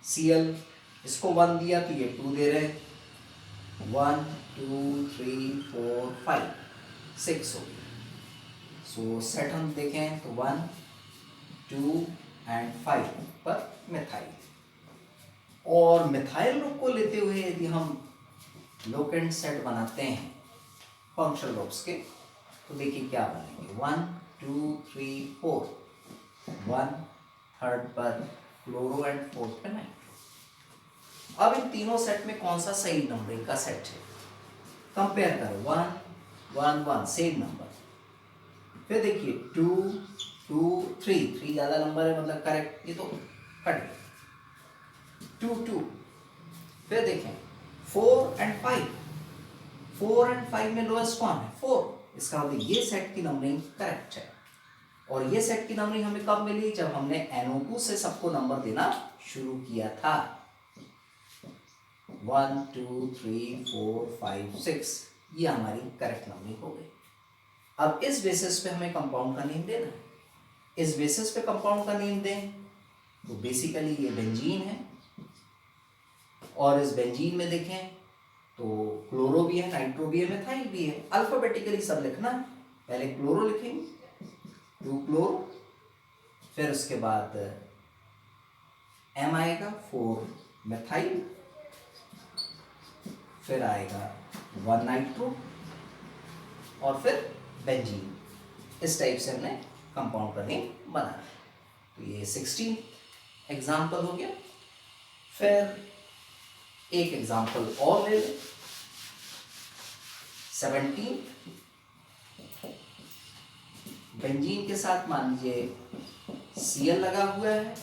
Cl इसको 1 दिया तो ये 2 दे रहे हैं, 1 2 3 4 5 6 हो गया। सो सेट हम देखें तो 1 2 एंड 5 पर मिथाइल। और मिथाइल ग्रुप को लेते हुए यदि हम लोकेंट सेट बनाते हैं फंक्शनल ग्रुप्स के, तो देखिए क्या बनेंगे, 1 2 3 4, 1 थर्ड पर क्लोरो एंड फोर्थ पे नाइट्रो। अब इन तीनों सेट में कौन सा सही नंबरिंग का सेट है, कंपेयर करो, 1 1 1 सेम नंबर, फिर देखिए 2 2 3 ज्यादा नंबर है मतलब करेक्ट, ये तो कट गया, 2 2, फिर देखें 4 एंड 5, 4 एंड 5 में लोएस्ट कौन है, 4, इसका मतलब ये सेट की नंबरिंग करेक्ट है। और ये सेट की नंबरिंग हमें कब मिली, जब हमने NO2 से सबको नंबर देना शुरू किया था, 1 2 3 4 5 6, ये हमारी करेक्ट नंबरिंग हो गई। अब इस बेसिस पे हमें कंपाउंड का नेम देना है। इस बेसिस पे कंपाउंड का नेम दें तो बेसिकली ये बेंजीन है, और इस बेंजीन में देखें तो क्लोरो भी है, नाइट्रो भी है, मिथाइल भी है। अल्फाबेटिकली सब लिखना है, पहले क्लोरो लिखेंगे, 2 क्लोरो, फिर उसके बाद M आएगा, 4 मिथाइल, फिर आएगा 1 नाइट्रो, और फिर बेंजीन। इस टाइप से हमने कंपाउंड का नेम बनाया। तो ये 16 एग्जाम्पल हो गया। फिर एक एग्जाम्पल और ले लें, 17, बेंजीन के साथ मान लीजिए Cl लगा हुआ है,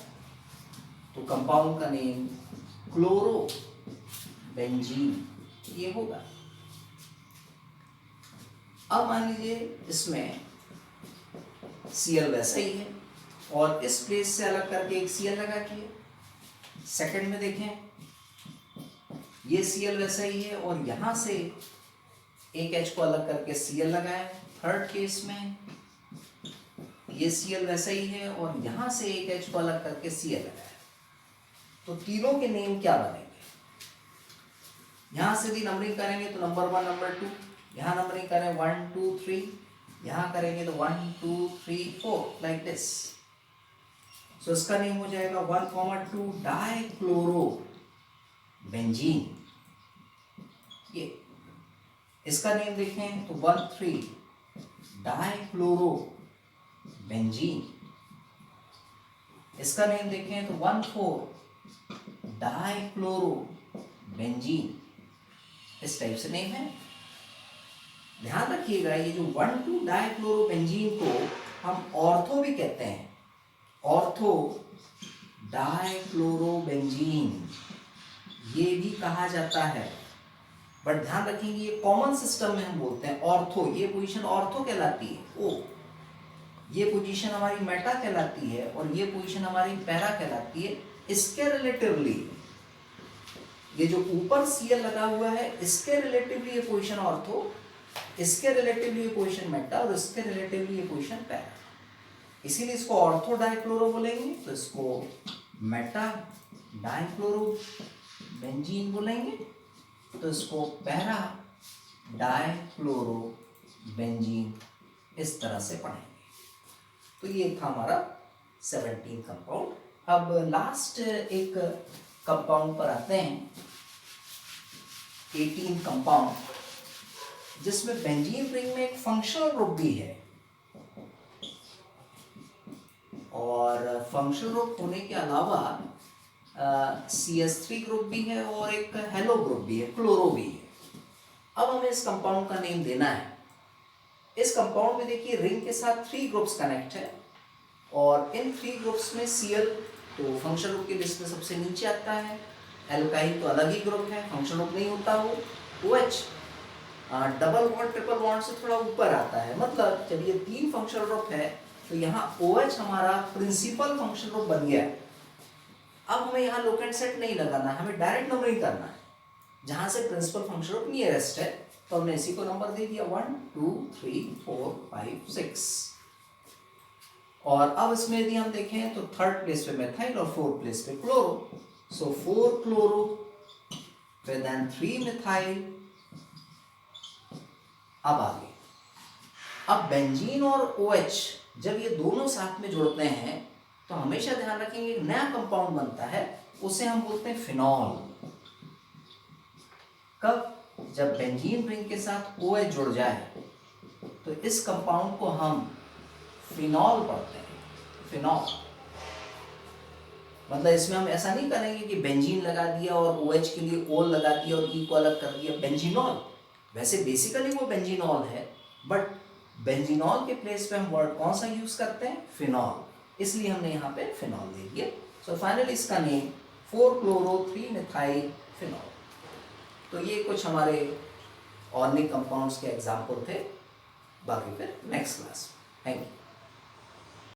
तो कंपाउंड का नेम क्लोरो बेंजीन ये होगा। अब मान लीजिए इसमें Cl वैसा ही है, और इस प्लेस से अलग करके एक Cl लगा दिया। सेकंड में देखें ये Cl वैसा ही है, और यहां से एक H को अलग करके Cl लगाया। थर्ड केस में ये Cl वैसा ही है, और यहां से एक H को अलग करके Cl लगाया। तो तीनों के नेम क्या बनेंगे, यहां से यदि नंबरिंग करेंगे तो नंबर 1 नंबर 2, यहां नंबरिंग करें 1 2 3, यहां करेंगे तो 1 2 3 4 लाइक दिस। सो इसका नेम हो जाएगा 1,2 डाइक्लोरो बेंजीन। ये इसका नेम देखें तो 1 3 डाइक्लोरो बेंजीन। इसका नेम देखें तो 1 4 डाइक्लोरो बेंजीन। इस टाइप से नेम है। ध्यान रखिएगा ये जो 1 2 डाइक्लोरो बेंजीन को हम ऑर्थो भी कहते हैं, ऑर्थो डाइक्लोरो बेंजीन ये भी कहा जाता है। बट ध्यान रखेंगे ये कॉमन सिस्टम में हम बोलते हैं ऑर्थो, ये पोजीशन ऑर्थो कहलाती है, ओ ये पोजीशन हमारी मेटा कहलाती है, और ये पोजीशन हमारी पैरा कहलाती है। इसके रिलेटिवली ये जो ऊपर Cl लगा हुआ है इसके रिलेटिवली ये पोजीशन ऑर्थो, इसके रिलेटिवली ये पोजीशन मेटा, और इसके रिलेटिवली ये पोजीशन पैरा। इसीलिए इसको ऑर्थो डाइक्लोरो बोलेंगे, तो इसको मेटा डाइक्लोरो बेंजीन बोलेंगे, तो इसको पैरा डाइक्लोरो बेंजीन इस तरह से पढ़ेंगे। तो ये था हमारा 17 कंपाउंड। अब लास्ट एक कंपाउंड पर आते हैं, 18 कंपाउंड, जिसमें बेंजीन रिंग में एक फंक्शनल ग्रुप भी है, और फंक्शनल ग्रुप होने के अलावा CH3 ग्रुप भी है, और एक हेलो ग्रुप भी है, क्लोरो भी है। अब हमें इस कंपाउंड का नेम देना है। इस कंपाउंड में देखिए रिंग के साथ 3 ग्रुप्स कनेक्ट है, और इन 3 ग्रुप्स में Cl तो फंक्शनल ग्रुप की लिस्ट में सबसे नीचे आता है, एल्काइल तो अलग ही ग्रुप है, फंक्शनल ग्रुप नहीं होता वो, OH double bond triple bond से थोड़ा ऊपर आता है। मतलब जब ये 3 फंक्शनल ग्रुप है तो यहाँ OH हमारा प्रिंसिपल फंक्शनल ग्रुप बन गया। अब हमें यहाँ लोकेंट सेट नहीं लगाना, हमें डायरेक्ट नंबरिंग करना है। जहां से प्रिंसिपल फंक्शनल ग्रुप नियरेस्ट है तो हमने इसी को नंबर दे दिया 1 2 3 4 5 6। और अब इसमें यदि हम देखें तो थर्ड प्लेस पे मेथाइल और फोर्थ प्लेस पे क्लोरो। सो 4 क्लोरो फिर देन 3 मिथाइल। अब आगे, अब बेंजीन और OH जब ये दोनों साथ में जुड़ते हैं तो हमेशा ध्यान रखेंगे एक नया कंपाउंड बनता है, उसे हम बोलते हैं फिनॉल। कब? जब बेंजीन रिंग के साथ OH जुड़ जाए तो इस कंपाउंड को हम फिनॉल पढ़ते हैं, फिनॉल। मतलब इसमें हम ऐसा नहीं करेंगे कि बेंजीन लगा दिया और OH के लिए ओल लगा दिया और E को अलग कर दिया, बेंजीनॉल। वैसे बेसिकली वो बेंजीनॉल है, बट बेंजीनॉल के प्लेस पे हम वर्ड कौन सा यूज करते हैं? फिनॉल। इसलिए हमने यहाँ पे फिनॉल दे दिया। सो फाइनली इसका नेम 4 क्लोरो 3 मिथाइल फिनॉल। तो ये कुछ हमारे ऑर्गेनिक कंपाउंड्स के एग्जाम्पल थे, बाकी फिर नेक्स्ट क्लास। Thank you.